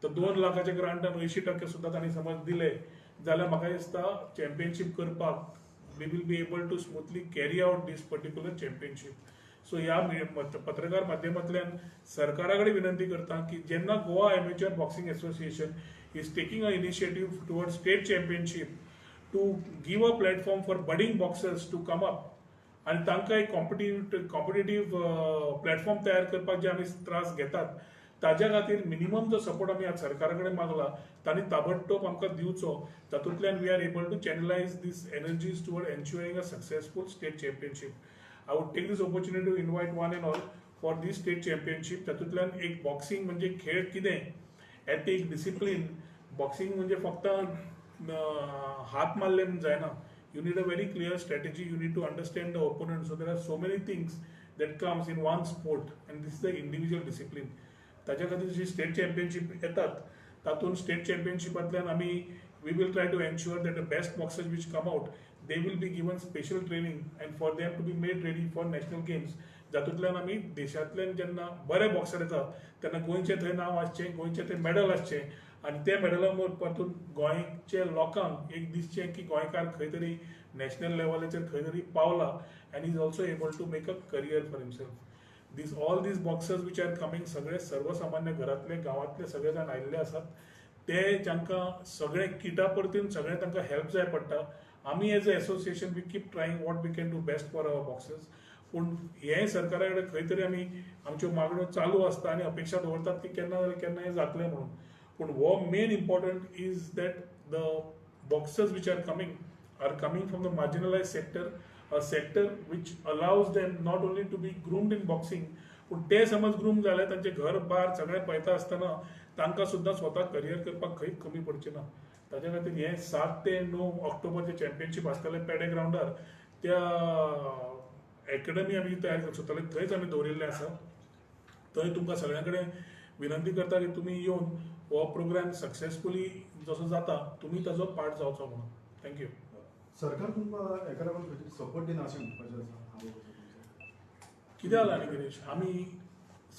तर 2 लाखाच्या ग्रांटान 80% सुद्धा तांणी समज दिले जाल्यार म्हाका दिसता चॅम्पियनशीप करपाक we will be able to smoothly carry out this particular championship. So ह्या पत्रकार माध्यमांतल्यान सरकारा कडेन विनंती करता की जेन्ना Goa amateur boxing association is taking a initiative toward state championship to give a platform for budding boxers to come up आणि तांकां एक कॉम्पिटिटिव्ह प्लॅटफॉर्म तयार करपाक जे आमी त्रास घेतात ताज्या खातीर मिनिमम जो सपोर्ट आमी आज सरकारा कडेन मागला तांणी ताबडतोब आमकां दिवचो. तातूंतल्यान we are able to channelize this energies toward ensuring a successful state championship. I would take this opportunity to invite one and all for this state championship. तातूंतल्यान एक बॉक्सिंग म्हणजे खेळ कितें एट एक डिसिप्लीन. बॉक्सिंग म्हणजे फक्त हात मारले म्हणून जायना. You need a very clear strategy. You need to understand the opponent. So there are so many things that comes in one sport, and this is the individual discipline. ताज्या खातीर जी state championship येतात तातूंत state चॅम्पियनशिपांतल्यान आमी we will try to ensure that the best boxers which come out they will be given special training and for them to be made ready for national games. जातूंतल्यान आमी देशांतल्यान जेन्ना बरे boxer येता तेन्ना गोंयचें थंय नांव आसचें, गोंयचें थंय मेडल आसचें आणि त्या मेडला परतून गोंयच्या लोकांक एक दिसचें की गोंयकार खंय तरी नॅशनल लेवलाचेर खंय तरी पावला and is also able to make a career for himself. All these boxers which are coming सगळे सर्वसामान्य घरांतले गांवांतले सगळे जाण आयिल्ले आसात. ते जांकां सगळे किटा परतून सगळे तांकां हेल्प जाय पडटा. आमी as a association we keep trying what we can do best for our boxers. पूण हें सरकारा कडेन खंय तरी आमी आमच्यो मागण्यो चालू आसता आनी अपेक्षा दवरतात की केन्ना जाल्यार केन्ना हें जातलें म्हणून. But what main important is that the boxers which are coming from the marginalized sector, a sector which allows them not only to be groomed in boxing, पण ते समज ग्रूम जाले तांचे घर बार सगळें पळयता आसतना तांकां सुद्दां स्वता करियर करपाक खंय कमी पडचें ना. ताच्या खातीर हें 7 ते 9 ऑक्टोबरचे चॅम्पियनशीप आसतलें पेडे ग्राउंडार त्या एकेडमी आमी तयार करता सोदताले थंयच आमी दवरिल्लें आसा. थंय तुमकां सगळ्यां कडेन विनंती करता की तुमी येवन हो प्रोग्राम सक्सेसफुली जसो जाता तुमी ताजो पार्ट जावचो म्हणून. थँक्यू. सरकार तुमकां एका लागून खंयतरी सपोर्ट दिना अशें म्हणपाचें आसा. कितें जालां आनी गिरीश, आमी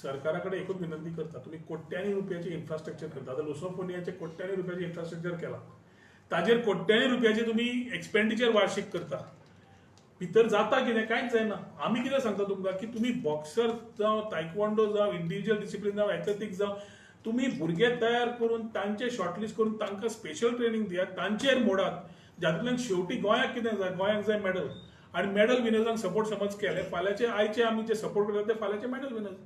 सरकारा कडेन एकूच विनंती करता तुमी कोट्यांनी रुपयाचें इन्फ्रास्ट्रक्चर करता. आतां लुसोफोनियाचें कोट्यांनी रुपयाचें इन्फ्रास्ट्रक्चर केलां, ताजेर कोट्यांनी रुपयाचें तुमी एक्सपेंडिचर वार्षिक करता. भितर जाता कितें कांयच जायना. आमी कितें सांगता तुमकां की तुमी बॉक्सर जावं तायक्वॉन्डो जावं इंडिव्हिज्युअल डिसिप्लीन जावं एथलेटिक्स जावं तुम्ही भुरगे तयार करून तांचे शॉर्टलिस्ट करून तांकां स्पेशल ट्रेनिंग दियात, तांचेर मोडात. जातूंतल्यान शेवटी गोंयाक कितें जाय, गोंयाक जाय मेडल. आणि मेडल विनर्सांक सपोर्ट समज केले फाल्यांचे आयचे आमी जे सपोर्ट करतात ते फाल्यांचे मेडल विनर्स.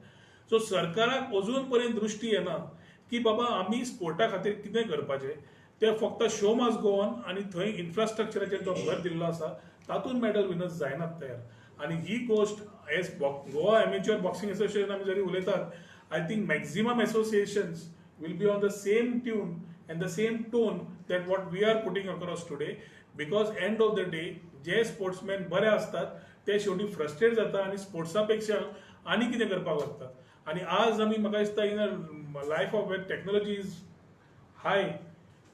सो सरकाराक अजून पर्यंत दृश्टी येना की बाबा आमी स्पोर्टा खातीर कितें करपाचें. ते फक्त शो मास गो ऑन आनी थंय इन्फ्रास्ट्रक्चराचेर जो भर दिल्लो आसा तातूंत मेडल विनर्स जायनात तयार. आनी ही गोश्ट age Goa amateur boxing association आमी जरी उलयतात, I think maximum associations will be on the same tune and the same tone that what we are putting across today, because end of the day जे sportsman बरे असतात ते शेवटी frustrate जाता आणि स्पोर्ट्सा पेक्षा आनी कितें करपाक लागतात. आणि आज आमी म्हाका दिसता in a life of where technology is high,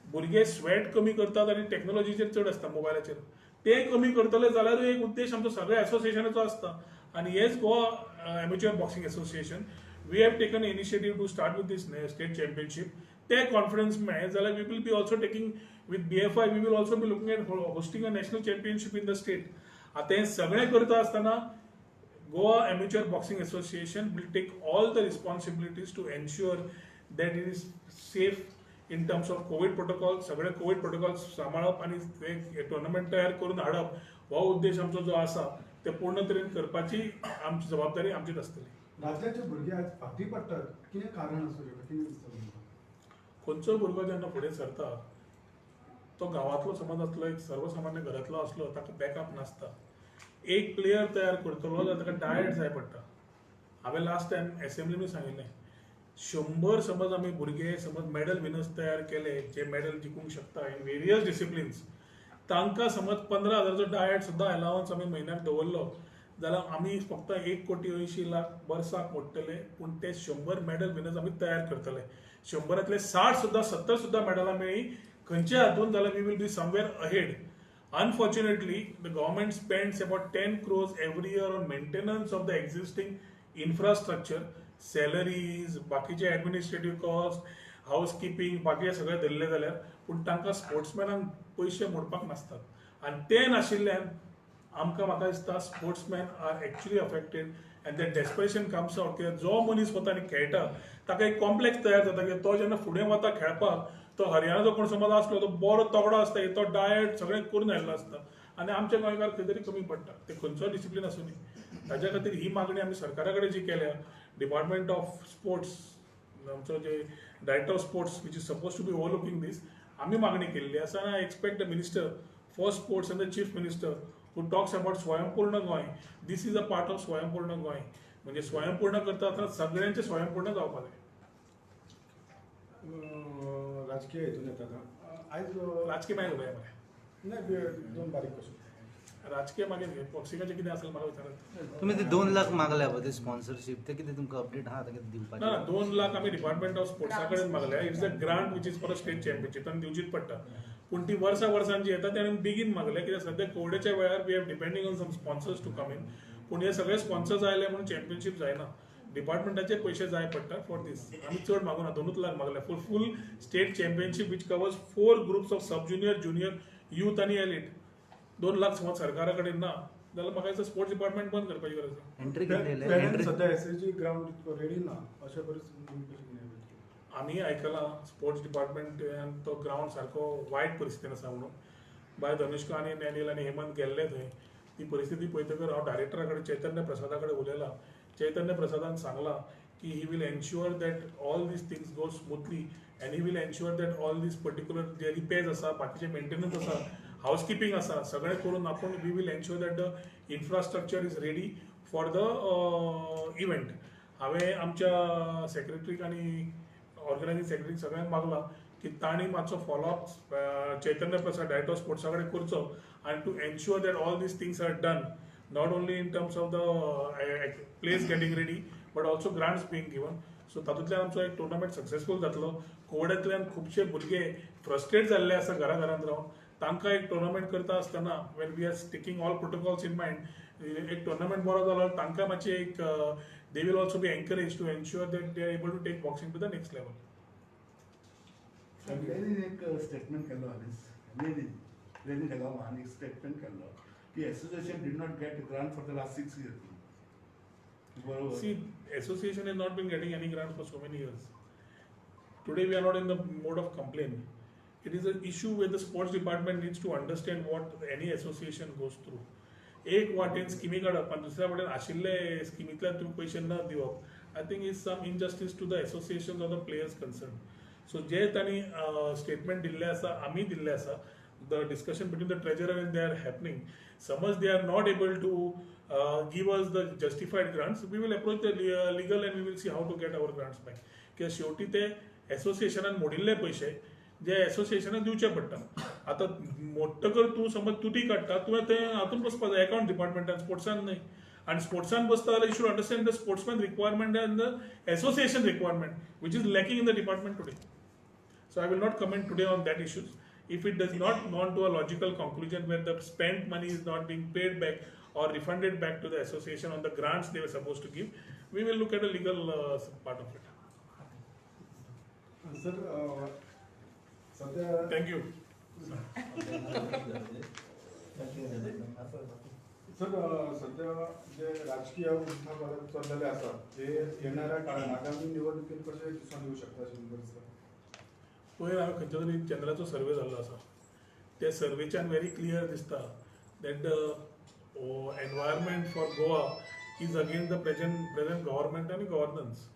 भुरगे स्वेट कमी करतात आणि टेक्नॉलॉजीचेर चड आसता मोबायलाचेर. ते कमी करतले जाल्यार एक उद्देश आमचो सगळ्या एसोसिएशनाचो आसता. आणि हेच Goa amateur boxing association we have taken an initiative to start with this state championship. ते कॉन्फिडन्स मेळ्ळे जाल्यार we will be also taking with BFI we will also be looking at hosting a national championship in the state. आता हे सगळें करता आसतना Goa amateur boxing association will take all the responsibilities to ensure that it is safe in terms of covid protocol. सगळे covid protocol सांबाळप आणि एक tournament तयार करून हाडप हो उद्देश आमचो जो आसा ते पूर्ण तरेन करपाची आमची जबाबदारी आमचीच आसतली. राज्याचे भुरगे आज फाटीं पडटात, कितें कारण आसूं शकता, कितें दिसता तुमकां? खंयचोय भुरगो जेन्ना फुडें सरता तो गांवांतलो समज आसलो एक सर्वसामान्य घरांतलो आसलो ताका बॅकअप नासता. एक प्लेयर तयार करतलो जाल्यार ताका डायट जाय पडटा. हांवें लास्ट टायम एसेंब्लीनूय सांगिल्लें 100 समज आमी भुरगे समज मेडल विनर्स तयार केले जे मेडल जिखूंक शकता इन वेरियस डिसिप्लिन्स, तांकां समज 15,000चो डायट सुद्दां अलावन्स आमी म्हयन्याक दवरलो जाल्यार आमी फक्त 1,80,00,000 वर्साक मोडटले. पूण ते 100 मेडल विनर्स आमी तयार करतले. 100तले 60 सुद्दां 70 सुद्दां मेडलां मेळ्ळी खंयच्या हातून जाल्यार we will be somewhere ahead. Unfortunately, the government spends about 10 crores every year on maintenance of the existing infrastructure, salaries, बाकीचे administrative costs, हाऊस किपींग बाकी सगळे धरले जाल्यार पूण तांकां स्पोर्ट्समॅनांक पयशे मोडपाक नासतात आनी ते नाशिल्ल्यान आमकां म्हाका दिसता sportsman are actually affected and that desperation comes out कित्याक जो मनीस वता आनी खेळटा ताका एक कॉम्प्लेक्स तयार जाता की तो जेन्ना फुडें वता खेळपाक तो हरियाणाचो कोण समज आसलो तो बरो तगडो आसता तो डायट सगळें करून आयिल्लो आसता आनी आमचे गोंयकार खंय तरी कमी पडटा ते खंयचो डिसिप्लीन आसूं न्ही ताज्या खातीर ही मागणी आमी सरकारा कडेन जी केल्या डिपार्टमेंट ऑफ स्पोर्ट्स आमचो जे director of sports which is suppose to be overlooking this आमी मागणी केल्ली आसा आनी I expect the minister for sports and the chief minister who talks about Swayampurna Goem this is a part of Swayampurna Goem म्हणजे स्वयंपूर्ण करता आसतना सगळ्यांचे स्वयंपूर्ण जावपाक जाय राजकीय हेतून येता का आयज राजकीय मागीर उलया मरे नाही दोन बारीक क्वेश्चन राजकीय मागीर घे पक्षिकाचें कितें आसलें म्हाका विचारात तुम्ही ते 2 लाख मागल्या ते स्पॉन्सरशिप ते कितें तुमकां अपडेट आहा ताका दिवपाचे ना 2 लाख आमी डिपार्टमेंट ऑफ स्पोर्ट्सा कडेन मागल्या it's a grant which is for a state championship आनी दिवचीच पडटा पूण ती वर्सांची येता ती आमी बेगीन मागल्या कित्याक सद्या कोविडाच्या वेळार we have depending on some sponsors to come in पूण हे सगळे स्पॉन्सर्स आयले म्हणून चॅम्पियनशीप जायना डिपार्टमेंटाचे पयशे जाय पडटा फॉर दीस आमी चड मागूना 2 लाख मागल्या for full state championship which covers 4 groups of sub junior junior youth आनी एलीट 2 लाख समज सरकारा कडेन ना जाल्यार म्हाका दिसता स्पोर्ट्स डिपार्टमेंट बंद करपाची गरज आसा एंट्री किती पेडण्यान सध्या एसएसजी ग्राउंड रेडी ना अशा परिस्थितीत आमी आयकलां स्पोर्ट्स डिपार्टमेंटान तो ग्राउंड सारको वायट परिस्थितीन आसा म्हणून बाय धनुष्का आनी नॅनिल आनी हेमंत गेल्ले थंय ती परिस्थिती पळयतकर हांव डायरेक्टरा कडेन चैतन्य प्रसादा कडेन उलयलां चैतन्य प्रसादान सांगलां की he will ensure that all this things go smoothly and he will ensure that all these particular जे रिपेर्स आसा बाकीचे मेंटेनन्स आसा हाऊस किपींग आसा सगळें करून आपूण we will ensure that the infrastructure is ready for the event हांवें आमच्या सेक्रेटरीक आनी ऑर्गनायझींग सेक्रेटरीक सगळ्यांक मागलां की तांणी मातसो followup Chaitanya Prasad director of स्पोर्ट्सा कडेन करचो आनी to ensure that all this things are done not only in terms of the place getting ready but also grants being given so तातूंतल्यान आमचो एक टुर्नामेंट सक्सेसफूल जातलो कोविडांतल्यान खुबशे भुरगे फ्रस्ट्रेट जाल्ले आसा घरांत रावन तांकां एक टुर्नामेंट करता आसतना when we are taking all protocols in mind एक टुर्नामेंट बरो जालो तांकां मातशें एक they will also be encourage to ensure that they are able to take boxing to the next level एक स्टेटमेंट केलो हांवें केलो हांवें एक स्टेटमेंट केलो की association did not get grant for the last 6 years. बरोबर. See, association has not been getting any grant for so many years. Today we are not in the mode of complaint. It is an issue where the sports department needs to understand what any association goes through. एक वाटेन स्किमी काडप आनी दुसऱ्या वाटेन आशिल्ले स्किमींतल्यान तुम्ही पयशे न दिवप I think is some injustice to the association of the players concern so जे तांणी स्टेटमेंट दिल्ले आसा आमी दिल्ले आसा the discussion between the treasurer and they are happening समज they are not able to give us the justified grants we will approach the legal and we will see how to get our grants back कित्याक शेवटी ते एसोसिएशनान मोडिल्ले पयशे जे एसोसिएशनाक दिवचे पडटा आतां मोडटकर तूं समज तुटी काडटा तुवें तें हातून बसपाक जाय अकाउंट डिपार्टमेंटान स्पोर्ट्सान न्हय आनी स्पोर्ट्सान बसता जाल्यार you should understand the sportsman requirement end the association requirement which is lacking in the department today so I will not comment today on that issues if it does not gone to a logical conclusion where the spent money is not being paid back or refunded back to the association on the grants they were supposed to give, we will look at a legal part of it. Sir सध्या Thank you. Sir सध्या जे राजकीय उठाव चाललेले आसा ते येणाऱ्या काळात आगामी निवडणुकीत कशे दिसून येऊ शकता अशी परिस्थिती पयर हांवें खंयच्या तरी चंद्राचो सर्वे जाल्लो आसा त्या सर्वेच्यान व्हेरी क्लियर दिसता that the environment for Goa is against the present government आनी गव्हर्नन्स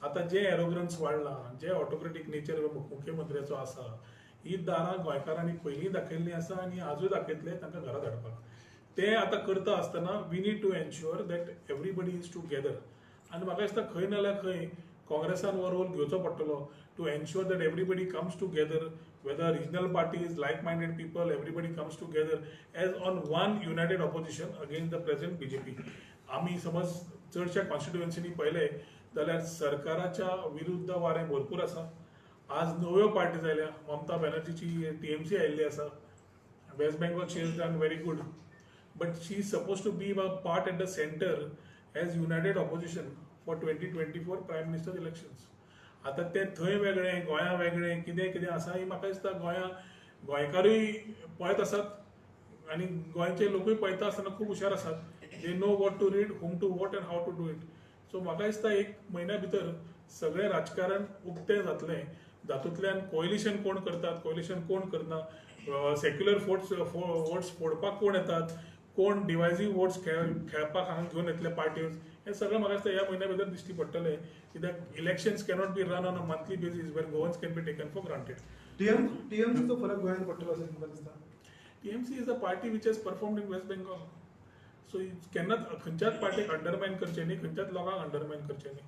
आतां जे एरोग्रन्स वाडला जे ऑटोक्रेटीक नेचर मुख्यमंत्र्याचो आसा ही दारां गोंयकारांनी पयलीं दाखयल्लीं आसा आनी आजूय दाखयतले तांकां घरा धाडपाक ते आतां करता आसतना we need to ensure that everybody is together आनी म्हाका दिसता खंय ना जाल्यार खंय काँग्रेसान हो रोल घेवचो पडटलो to ensure that everybody comes together, whether regional parties, like-minded people, everybody comes together as on one united opposition against the present BJP. आम्ही समज चडशा कॉन्स्टिट्युएन्सीनी पळयले जाल्यार सरकाराच्या विरुद्ध वारें भरपूर आसा आज नव्यो पार्टीज आयल्या ममता बॅनर्जीची टीएमसी आयिल्ली आसा West Bengal she is done very good but she is suppose to be a part at the centre as united opposition for 2024 prime minister elections आता ते थंय वेगळें गोंया वेगळें कितें कितें आसा ही म्हाका दिसता गोंयकारूय पळयत आसात आनी गोंयचे लोकूय पळयता आसतना खूब हुशार आसात. They know what to read, whom to what and how to do it. So म्हाका दिसता एक म्हयन्या भितर सगळें राजकारण उक्तें जातलें. जातूंतल्यान कोएलिशन कोण करतात, कोएलिशन कोण करना, सेक्युलर वोट्स फोडपाक कोण येतात, कोण डिवायझीव वोट्स खेळपाक हांगा घेवन येतले पार्टीज, हें सगळें म्हाका दिसता ह्या म्हयन्या भितर दिश्टी पडटलें. कित्याक elections cannot be run on a monthly basis when governance can be taken for granted. टीएमसीचो फरक गोंयांत पडटलो अशें तुमकां दिसता? TMC is a party which has performed in West Bengal. So केन्नाच खंयच्याच पार्टीक अंडरमायन करचें न्ही, खंयच्याच लोकांक अंडरमायन करचें न्ही.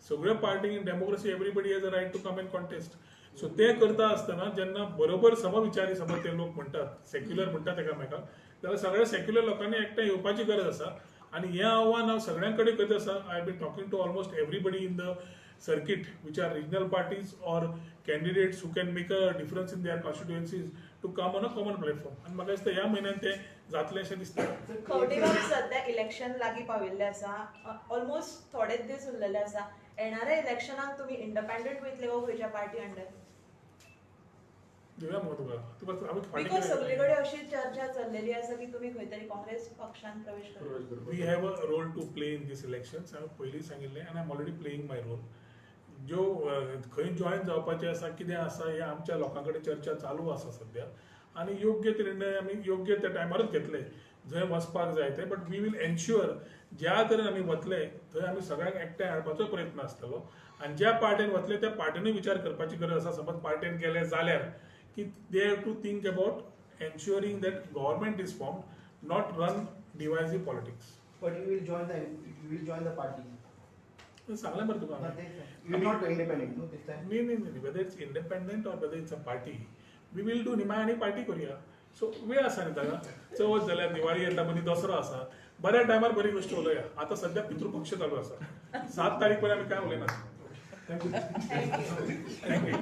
सगळ्यो पार्टीक in democracy everybody has a right to come and contest. So ते करता आसतना जेन्ना बरोबर समविचारी समज ते लोक म्हणटात, सेक्युलर म्हणटात एकामेकाक, जाल्यार सगळ्या सेक्युलर लोकांनी एकठांय येवपाची गरज आसा. आनी हें आव्हान हांव सगळ्यां कडेन करीत आसा. I been talking to almost everybody in the circuit which are regional parties or candidates who can make a difference in their constituencies to come on a common platform. आणि म्हाका दिसता ह्या म्हयन्यान ते जातलें अशें दिसता. खवटेबाब सध्या इलेक्शन लागीं पाविल्लें आसा, ऑलमोस्ट थोडेच दीस उरलेले आसा. येणाऱ्या इलेक्शनाक तुमी इंडिपेंडंट वयतले वा खंयच्या पार्टी अंडर? दिव्या मगो तुका आमी बिकॉज सगळीकडे अशी चर्चा चल्लेली आसा की तुमी खंय तरी काँग्रेस पक्षान प्रवेश करता. We have a role to play in these elections. हांवें पयलीं सांगिल्लें आनी I am already playing my role. ज्यो खंय जॉयन जावपाचें आसा, कितें आसा, हें आमच्या लोकां कडेन चर्चा चालू आसा सध्या. आनी योग्य ते निर्णय आमी योग्य त्या टायमारूच घेतले जंय वचपाक जाय ते. बट वी वील एन्श्युअर ज्या तरेन आमी वतले थंय आमी सगळ्यांक एकठांय हाडपाचो प्रयत्न आसतलो. आनी ज्या पार्टीन वतले त्या पार्टीनूय विचार करपाची गरज आसा. समज पार्टीन गेले जाल्यार की they have to think about ensuring that government is formed, not run divisive politics. But you will join the party. सांगलें मरे तुका हांवें. You will not go independent, no, this time. नाही whether it's independent or whether it's a party, we will do निमाय आनी party करूया. So वेळ आसा न्ही ताका. चवथ जाल्यार दिवाळी येता, मदीं दसरो आसा, बऱ्या टायमार बरी गोश्ट उलोवया. आतां सध्या पितृपक्ष चालू आसा. 7 तारीख पर्यंत आमी काय उलयनात. थँक्यू. थँक्यू.